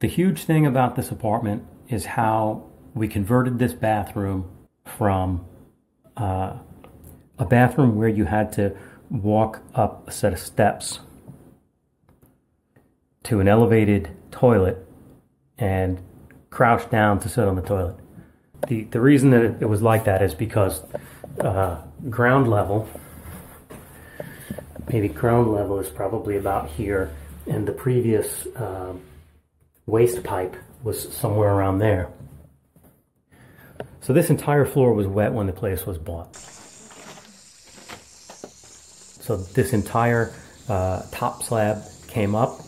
The huge thing about this apartment is how we converted this bathroom from a bathroom where you had to walk up a set of steps to an elevated toilet and crouch down to sit on the toilet. The reason that it was like that is because ground level, maybe ground level is probably about here, and the previous waste pipe was somewhere around there. So this entire floor was wet when the place was bought. So this entire top slab came up.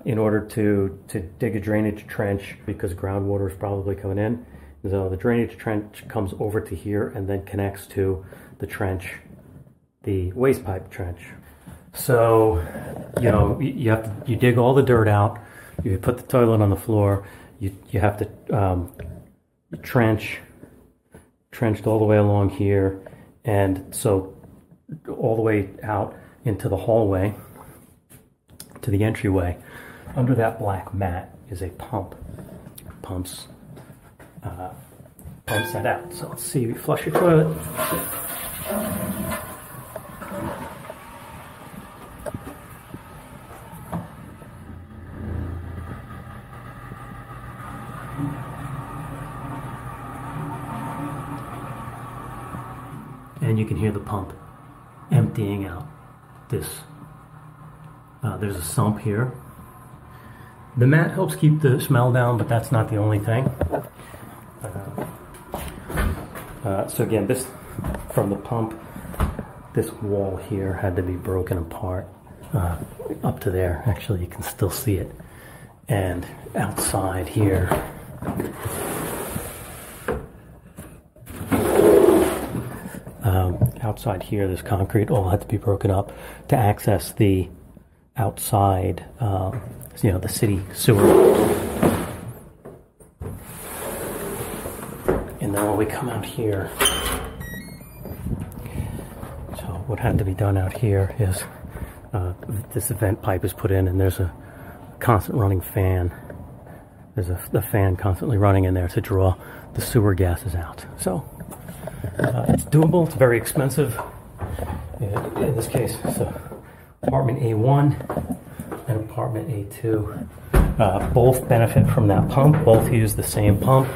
In order to dig a drainage trench, because groundwater is probably coming in. So the drainage trench comes over to here and then connects to the trench, the waste pipe trench. So, you know, you dig all the dirt out, you put the toilet on the floor, you have to trenched all the way along here, and so all the way out into the hallway, to the entryway. Under that black mat is a pump. Pumps that out. So let's see, we flush your toilet. And you can hear the pump emptying out this. There's a sump here. The mat helps keep the smell down, but that's not the only thing. So again, this, from the pump, this wall here had to be broken apart up to there. Actually, you can still see it. And outside here, this concrete all had to be broken up to access the outside, you know, the city sewer. And then when we come out here, so what had to be done out here is this vent pipe is put in, and there's a constant running fan. There's the fan constantly running in there to draw the sewer gases out. So it's doable. It's very expensive. In this case, so apartment A1 and apartment A2 both benefit from that pump. Both use the same pump,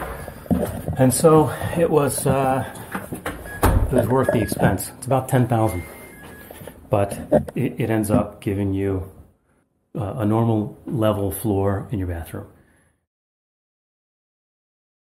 and so it was worth the expense. It's about $10,000, but it ends up giving you a normal level floor in your bathroom.